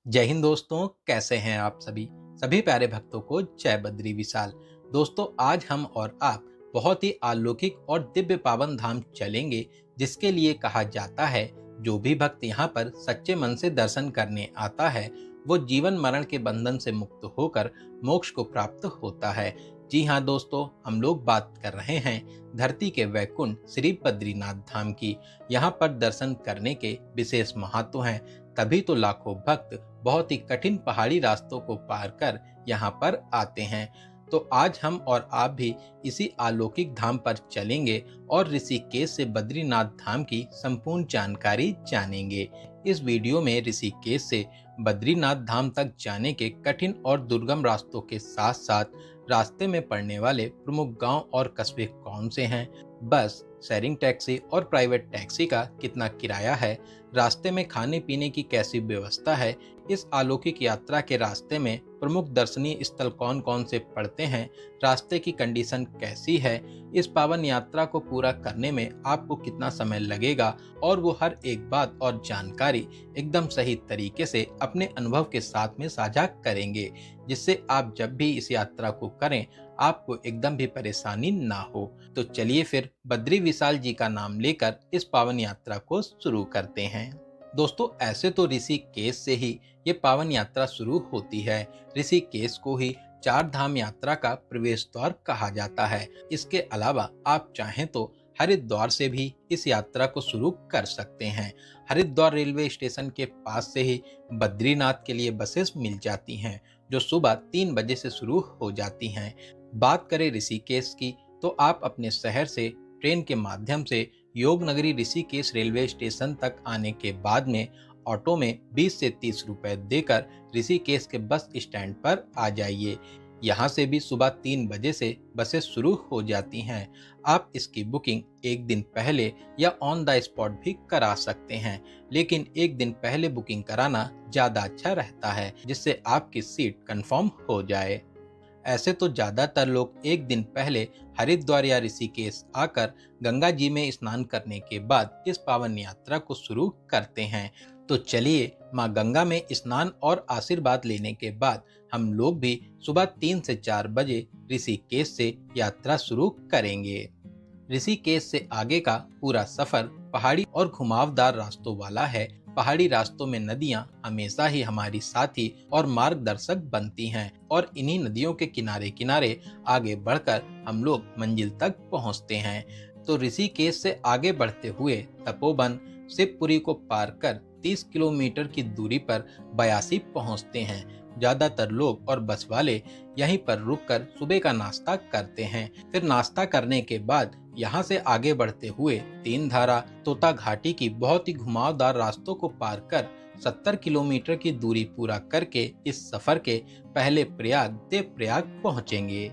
जय हिंद दोस्तों, कैसे हैं आप सभी सभी प्यारे भक्तों को जय बद्री विशाल। दोस्तों, आज हम और आप बहुत ही अलौकिक और दिव्य पावन धाम चलेंगे, जिसके लिए कहा जाता है जो भी भक्त यहाँ पर सच्चे मन से दर्शन करने आता है वो जीवन मरण के बंधन से मुक्त होकर मोक्ष को प्राप्त होता है। जी हाँ दोस्तों, हम लोग बात कर रहे हैं धरती के वैकुंठ श्री बद्रीनाथ धाम की। यहाँ पर दर्शन करने के विशेष महत्व हैं, तभी तो लाखों भक्त बहुत ही कठिन पहाड़ी रास्तों को पार कर यहाँ पर आते हैं। तो आज हम और आप भी इसी अलौकिक धाम पर चलेंगे और ऋषिकेश से बद्रीनाथ धाम की संपूर्ण जानकारी जानेंगे। इस वीडियो में ऋषिकेश से बद्रीनाथ धाम तक जाने के कठिन और दुर्गम रास्तों के साथ साथ रास्ते में पड़ने वाले प्रमुख गांव और कस्बे कौन से हैं, बस, शेयरिंग टैक्सी और प्राइवेट टैक्सी का कितना किराया है, रास्ते में खाने पीने की कैसी व्यवस्था है, इस अलौकिक यात्रा के रास्ते में प्रमुख दर्शनीय स्थल कौन कौन से पड़ते हैं, रास्ते की कंडीशन कैसी है, इस पावन यात्रा को पूरा करने में आपको कितना समय लगेगा और वो हर एक बात और जानकारी एकदम सही तरीके से अपने अनुभव के साथ में साझा करेंगे, जिससे आप जब भी इस यात्रा को करें आपको एकदम भी परेशानी ना हो। तो चलिए फिर बद्री विशाल जी का नाम लेकर इस पावन यात्रा को शुरू करते हैं। दोस्तों, ऐसे तो ऋषिकेश से ही ये पावन यात्रा शुरू होती है। ऋषिकेश को ही चार धाम यात्रा का प्रवेश द्वार कहा जाता है। इसके अलावा आप चाहें तो हरिद्वार से भी इस यात्रा को शुरू कर सकते हैं। हरिद्वार रेलवे स्टेशन के पास से ही बद्रीनाथ के लिए बसेस मिल जाती हैं, जो सुबह 3 बजे से शुरू हो जाती हैं। बात करें ऋषिकेश की, तो आप अपने शहर से ट्रेन के माध्यम से योग नगरी ऋषिकेश रेलवे स्टेशन तक आने के बाद में ऑटो में 20 से 30 रुपए देकर ऋषिकेश के बस स्टैंड पर आ जाइए। यहाँ से भी सुबह 3 बजे से बसेस शुरू हो जाती हैं। आप इसकी बुकिंग एक दिन पहले या ऑन द स्पॉट भी करा सकते हैं, लेकिन एक दिन पहले बुकिंग कराना ज़्यादा अच्छा रहता है, जिससे आपकी सीट कंफर्म हो जाए। ऐसे तो ज्यादातर लोग एक दिन पहले हरिद्वार या ऋषिकेश आकर गंगा जी में स्नान करने के बाद इस पावन यात्रा को शुरू करते हैं। तो चलिए माँ गंगा में स्नान और आशीर्वाद लेने के बाद हम लोग भी सुबह 3 से 4 बजे ऋषिकेश से यात्रा शुरू करेंगे। ऋषिकेश से आगे का पूरा सफर पहाड़ी और घुमावदार रास्तों वाला है। पहाड़ी रास्तों में नदियां हमेशा ही हमारी साथी और मार्गदर्शक बनती हैं और इन्हीं नदियों के किनारे किनारे आगे बढ़कर हम लोग मंजिल तक पहुंचते हैं। तो ऋषिकेश से आगे बढ़ते हुए तपोवन शिवपुरी को पार कर 30 किलोमीटर की दूरी पर बयासी पहुंचते हैं। ज्यादातर लोग और बस वाले यहीं पर रुककर सुबह का नाश्ता करते हैं। फिर नाश्ता करने के बाद यहाँ से आगे बढ़ते हुए तीन धारा तोता घाटी की बहुत ही घुमावदार रास्तों को पार कर 70 किलोमीटर की दूरी पूरा करके इस सफर के पहले प्रयाग देवप्रयाग पहुँचेंगे।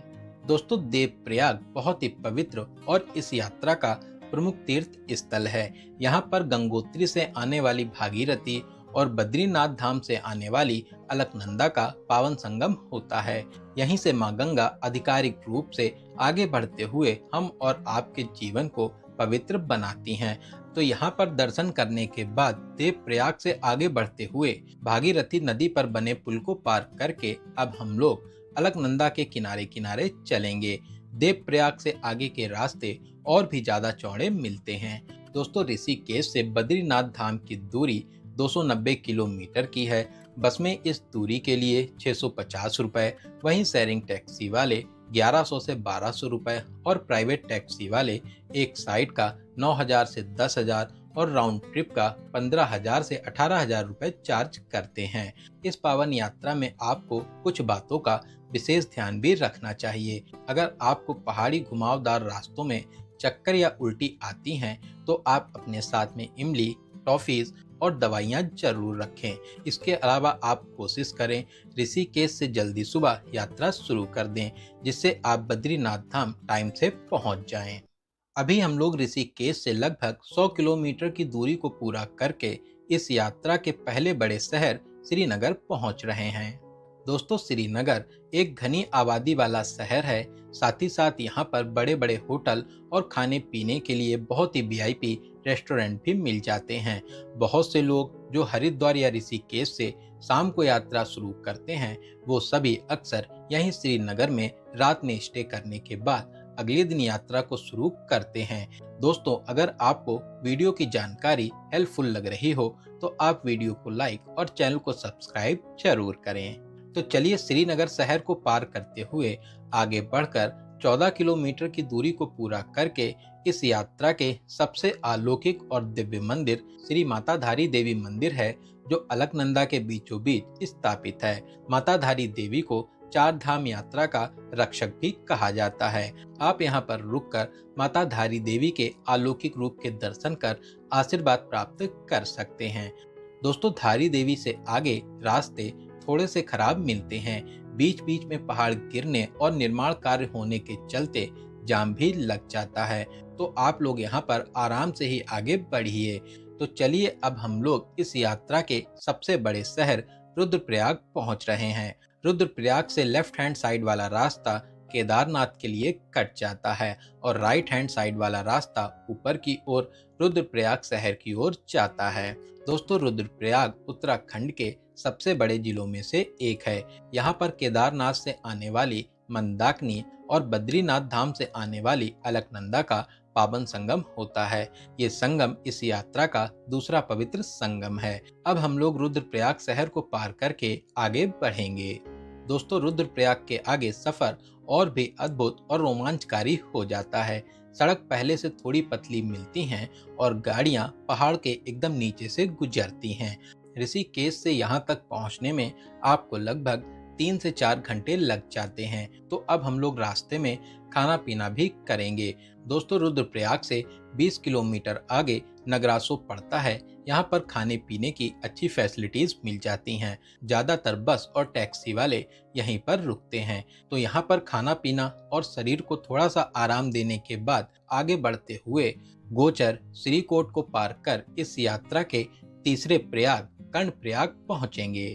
दोस्तों, देवप्रयाग बहुत ही पवित्र और इस यात्रा का प्रमुख तीर्थ स्थल है। यहाँ पर गंगोत्री से आने वाली भागीरथी और बद्रीनाथ धाम से आने वाली अलकनंदा का पावन संगम होता है। यहीं से मां गंगा आधिकारिक रूप से आगे बढ़ते हुए हम और आपके जीवन को पवित्र बनाती हैं। तो यहाँ पर दर्शन करने के बाद देवप्रयाग से आगे बढ़ते हुए भागीरथी नदी पर बने पुल को पार करके अब हम लोग अलकनंदा के किनारे किनारे चलेंगे। देवप्रयाग से आगे के रास्ते और भी ज्यादा चौड़े मिलते हैं। दोस्तों, ऋषिकेश से बद्रीनाथ धाम की दूरी 290 किलोमीटर की है। बस में इस दूरी के लिए 650 रुपए, वहीं शेयरिंग टैक्सी वाले 1100 से 1200 रुपए और प्राइवेट टैक्सी वाले एक साइड का 9000 से 10,000 और राउंड ट्रिप का 15,000 से 18,000 रुपए चार्ज करते हैं। इस पावन यात्रा में आपको कुछ बातों का विशेष ध्यान भी रखना चाहिए। अगर आपको पहाड़ी घुमावदार रास्तों में चक्कर या उल्टी आती हैं तो आप अपने साथ में इमली, टॉफीज और दवाइयाँ जरूर रखें। इसके अलावा आप कोशिश करें ऋषिकेश से जल्दी सुबह यात्रा शुरू कर दें, जिससे आप बद्रीनाथ धाम टाइम से पहुंच जाएं। अभी हम लोग ऋषिकेश से लगभग 100 किलोमीटर की दूरी को पूरा करके इस यात्रा के पहले बड़े शहर श्रीनगर पहुंच रहे हैं। दोस्तों, श्रीनगर एक घनी आबादी वाला शहर है। साथ ही साथ यहाँ पर बड़े बड़े होटल और खाने पीने के लिए बहुत ही वीआईपी रेस्टोरेंट भी मिल जाते हैं। बहुत से लोग जो हरिद्वार या ऋषिकेश से शाम को यात्रा शुरू करते हैं वो सभी अक्सर यहीं श्रीनगर में रात में स्टे करने के बाद अगले दिन यात्रा को शुरू करते हैं। दोस्तों, अगर आपको वीडियो की जानकारी हेल्पफुल लग रही हो तो आप वीडियो को लाइक और चैनल को सब्सक्राइब जरूर करें। तो चलिए श्रीनगर शहर को पार करते हुए आगे बढ़कर 14 किलोमीटर की दूरी को पूरा करके इस यात्रा के सबसे अलौकिक और दिव्य मंदिर श्री माताधारी देवी मंदिर है, जो अलकनंदा के बीचों बीच स्थापित है। माताधारी देवी को 4 धाम यात्रा का रक्षक भी कहा जाता है। आप यहाँ पर रुककर माताधारी देवी के अलौकिक रूप के दर्शन कर आशीर्वाद प्राप्त कर सकते हैं। दोस्तों, धारी देवी से आगे रास्ते थोड़े से खराब मिलते हैं। बीच बीच में पहाड़ गिरने और निर्माण कार्य होने के चलते जाम भी लग जाता है, तो आप लोग यहाँ पर आराम से ही आगे बढ़िए। तो चलिए अब हम लोग इस यात्रा के सबसे बड़े शहर रुद्रप्रयाग पहुँच रहे हैं। रुद्रप्रयाग से लेफ्ट हैंड साइड वाला रास्ता केदारनाथ के लिए कट जाता है और राइट हैंड साइड वाला रास्ता ऊपर की ओर रुद्रप्रयाग शहर की ओर जाता है। दोस्तों, रुद्रप्रयाग उत्तराखंड के सबसे बड़े जिलों में से एक है। यहाँ पर केदारनाथ से आने वाली मंदाकिनी और बद्रीनाथ धाम से आने वाली अलकनंदा का पावन संगम होता है। ये संगम इस यात्रा का दूसरा पवित्र संगम है। अब हम लोग रुद्रप्रयाग शहर को पार करके आगे बढ़ेंगे। दोस्तों, रुद्रप्रयाग के आगे सफर और भी अद्भुत और रोमांचकारी हो जाता है। सड़क पहले से थोड़ी पतली मिलती हैं और गाड़ियां पहाड़ के एकदम नीचे से गुजरती हैं। ऋषिकेश से यहाँ तक पहुँचने में आपको लगभग 3 से 4 घंटे लग जाते हैं। तो अब हम लोग रास्ते में खाना पीना भी करेंगे। दोस्तों, रुद्रप्रयाग से 20 किलोमीटर आगे नगरासो पड़ता है। यहाँ पर खाने पीने की अच्छी फैसिलिटीज मिल जाती हैं। ज़्यादातर बस और टैक्सी वाले यहीं पर रुकते हैं। तो यहाँ पर खाना पीना और शरीर को थोड़ा सा आराम देने के बाद आगे बढ़ते हुए गोचर श्रीकोट को पार कर इस यात्रा के तीसरे प्रयाग कर्णप्रयाग पहुँचेंगे।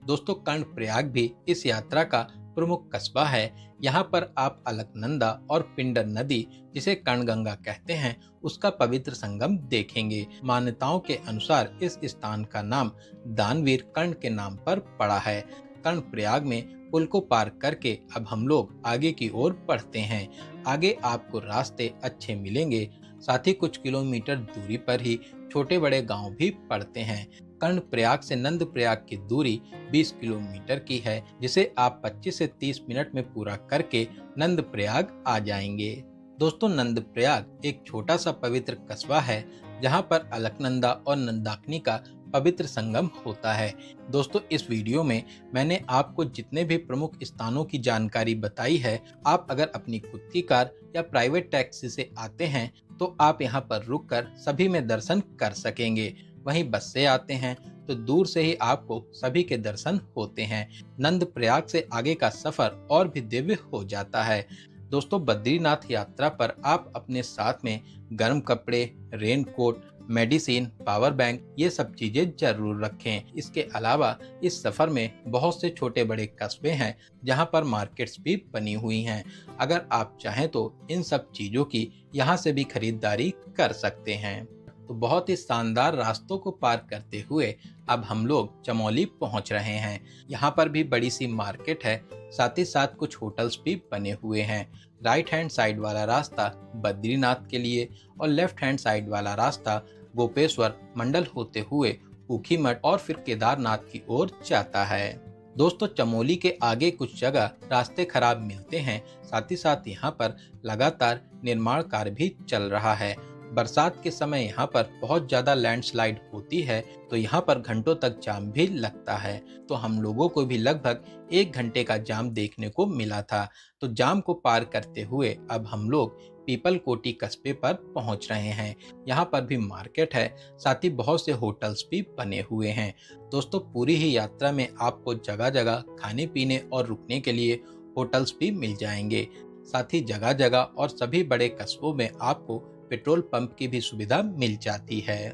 दोस्तों, कर्णप्रयाग भी इस यात्रा का प्रमुख कस्बा है। यहाँ पर आप अलकनंदा और पिंडर नदी, जिसे कर्णगंगा कहते हैं, उसका पवित्र संगम देखेंगे। मान्यताओं के अनुसार इस स्थान का नाम दानवीर कर्ण के नाम पर पड़ा है। कर्णप्रयाग में पुल को पार करके अब हम लोग आगे की ओर बढ़ते हैं। आगे आपको रास्ते अच्छे मिलेंगे, साथ ही कुछ किलोमीटर दूरी पर ही छोटे बड़े गांव भी पड़ते हैं। कर्णप्रयाग से नंदप्रयाग की दूरी 20 किलोमीटर की है, जिसे आप 25 से 30 मिनट में पूरा करके नंदप्रयाग आ जाएंगे। दोस्तों, नंदप्रयाग एक छोटा सा पवित्र कस्बा है, जहां पर अलकनंदा और मंदाकिनी का पवित्र संगम होता है। दोस्तों, इस वीडियो में मैंने आपको जितने भी प्रमुख स्थानों की जानकारी बताई है, आप अगर अपनी खुद की कार या प्राइवेट टैक्सी से आते हैं तो आप यहाँ पर रुककर सभी में दर्शन कर सकेंगे। वहीं बस से आते हैं तो दूर से ही आपको सभी के दर्शन होते हैं। नंदप्रयाग से आगे का सफर और भी दिव्य हो जाता है। दोस्तों, बद्रीनाथ यात्रा पर आप अपने साथ में गर्म कपड़े, रेनकोट, मेडिसिन, पावर बैंक, ये सब चीजें जरूर रखें। इसके अलावा इस सफर में बहुत से छोटे बड़े कस्बे हैं जहां पर मार्केट्स भी बनी हुई हैं। अगर आप चाहें तो इन सब चीजों की यहां से भी खरीदारी कर सकते हैं। तो बहुत ही शानदार रास्तों को पार करते हुए अब हम लोग चमोली पहुंच रहे हैं। यहाँ पर भी बड़ी सी मार्केट है, साथ ही साथ कुछ होटल्स भी बने हुए हैं। राइट हैंड साइड वाला रास्ता बद्रीनाथ के लिए और लेफ्ट हैंड साइड वाला रास्ता गोपेश्वर मंडल होते हुए ऊखीमठ और फिर केदारनाथ की ओर जाता है। दोस्तों, चमोली के आगे कुछ जगह रास्ते खराब मिलते हैं, साथ ही साथ यहाँ पर लगातार निर्माण कार्य भी चल रहा है। बरसात के समय यहाँ पर बहुत ज़्यादा लैंडस्लाइड होती है, तो यहाँ पर घंटों तक जाम भी लगता है। तो हम लोगों को भी लगभग 1 घंटे का जाम देखने को मिला था। तो जाम को पार करते हुए अब हम लोग पीपल कोटी कस्बे पर पहुँच रहे हैं। यहाँ पर भी मार्केट है, साथ ही बहुत से होटल्स भी बने हुए हैं। दोस्तों, पूरी ही यात्रा में आपको जगह जगह खाने पीने और रुकने के लिए होटल्स भी मिल जाएंगे। साथ ही जगह जगह और सभी बड़े कस्बों में आपको पेट्रोल पंप की भी सुविधा मिल जाती है।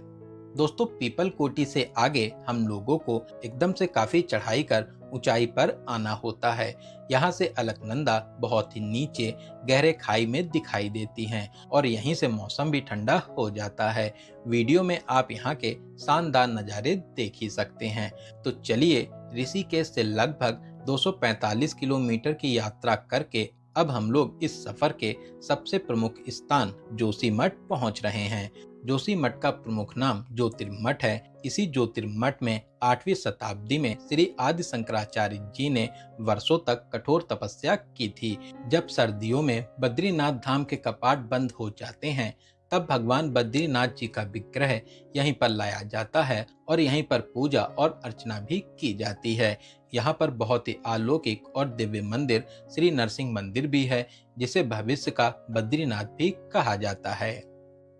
दोस्तों, पीपल कोटी से आगे हम लोगों को एकदम से काफी चढ़ाई कर ऊंचाई पर आना होता है। यहाँ से अलकनंदा बहुत ही नीचे गहरे खाई में दिखाई देती हैं और यहीं से मौसम भी ठंडा हो जाता है। वीडियो में आप यहाँ के शानदार नज़ारे देख ही सकते हैं। तो चलिए, ऋषिकेश से लगभग 245 किलोमीटर की यात्रा करके अब हम लोग इस सफर के सबसे प्रमुख स्थान जोशीमठ पहुंच रहे हैं। जोशीमठ का प्रमुख नाम ज्योतिर्मठ है। इसी ज्योतिर्मठ में 8वीं शताब्दी में श्री आदि शंकराचार्य जी ने वर्षों तक कठोर तपस्या की थी। जब सर्दियों में बद्रीनाथ धाम के कपाट बंद हो जाते हैं, तब भगवान बद्रीनाथ जी का विग्रह यहीं पर लाया जाता है और यहीं पर पूजा और अर्चना भी की जाती है। यहाँ पर बहुत ही अलौकिक और दिव्य मंदिर श्री नरसिंह मंदिर भी है, जिसे भविष्य का बद्रीनाथ भी कहा जाता है।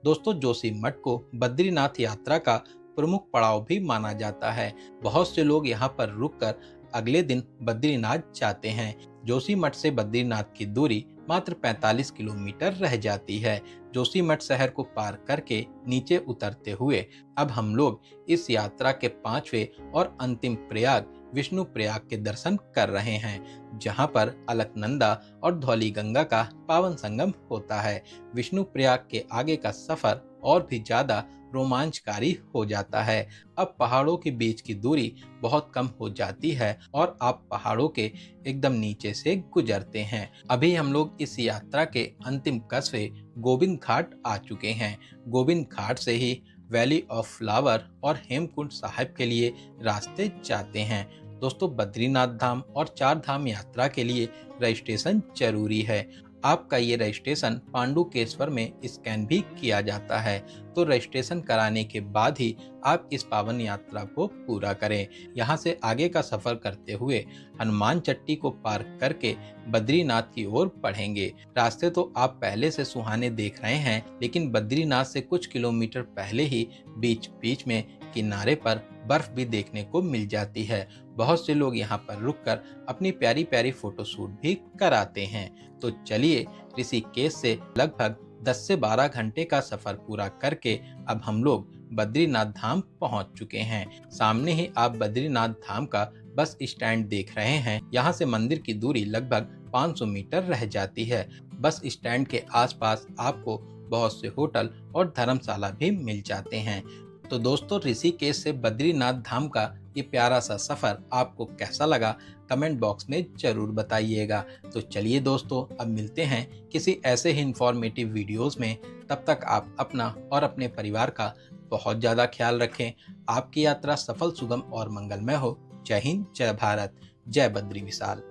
दोस्तों, जोशीमठ को बद्रीनाथ यात्रा का प्रमुख पड़ाव भी माना जाता है। बहुत से लोग यहाँ पर रुककर अगले दिन बद्रीनाथ जाते हैं। जोशीमठ से बद्रीनाथ की दूरी मात्र 45 किलोमीटर रह जाती है। जोशीमठ शहर को पार करके नीचे उतरते हुए अब हम लोग इस यात्रा के 5वें और अंतिम प्रयाग विष्णु प्रयाग के दर्शन कर रहे हैं, जहां पर अलकनंदा और धौली गंगा का पावन संगम होता है। विष्णु प्रयाग के आगे का सफर और भी ज्यादा रोमांचकारी हो जाता है। अब पहाड़ों के बीच की दूरी बहुत कम हो जाती है और आप पहाड़ों के एकदम नीचे से गुजरते हैं। अभी हम लोग इस यात्रा के अंतिम कस्बे गोविंद घाट आ चुके हैं। गोविंद घाट से ही वैली ऑफ फ्लावर और हेमकुंड साहिब के लिए रास्ते जाते हैं। दोस्तों, बद्रीनाथ धाम और चार धाम यात्रा के लिए रजिस्ट्रेशन जरूरी है। आपका ये रजिस्ट्रेशन पांडुकेश्वर में स्कैन भी किया जाता है। तो रजिस्ट्रेशन कराने के बाद ही आप इस पावन यात्रा को पूरा करें। यहाँ से आगे का सफर करते हुए हनुमान चट्टी को पार करके बद्रीनाथ की ओर बढ़ेंगे। रास्ते तो आप पहले से सुहाने देख रहे हैं, लेकिन बद्रीनाथ से कुछ किलोमीटर पहले ही बीच बीच में किनारे पर बर्फ भी देखने को मिल जाती है। बहुत से लोग यहाँ पर रुककर अपनी प्यारी प्यारी फोटोशूट भी कराते हैं। तो चलिए, ऋषिकेश से लगभग 10 से 12 घंटे का सफर पूरा करके अब हम लोग बद्रीनाथ धाम पहुंच चुके हैं। सामने ही आप बद्रीनाथ धाम का बस स्टैंड देख रहे हैं। यहाँ से मंदिर की दूरी लगभग 500 मीटर रह जाती है। बस स्टैंड के आसपास आपको बहुत से होटल और धर्मशाला भी मिल जाते हैं। तो दोस्तों, ऋषिकेश से बद्रीनाथ धाम का ये प्यारा सा सफर आपको कैसा लगा, कमेंट बॉक्स में जरूर बताइएगा। तो चलिए दोस्तों, अब मिलते हैं किसी ऐसे ही इंफॉर्मेटिव वीडियोस में। तब तक आप अपना और अपने परिवार का बहुत ज़्यादा ख्याल रखें। आपकी यात्रा सफल, सुगम और मंगलमय हो। जय हिंद, जय भारत, जय बद्री विशाल।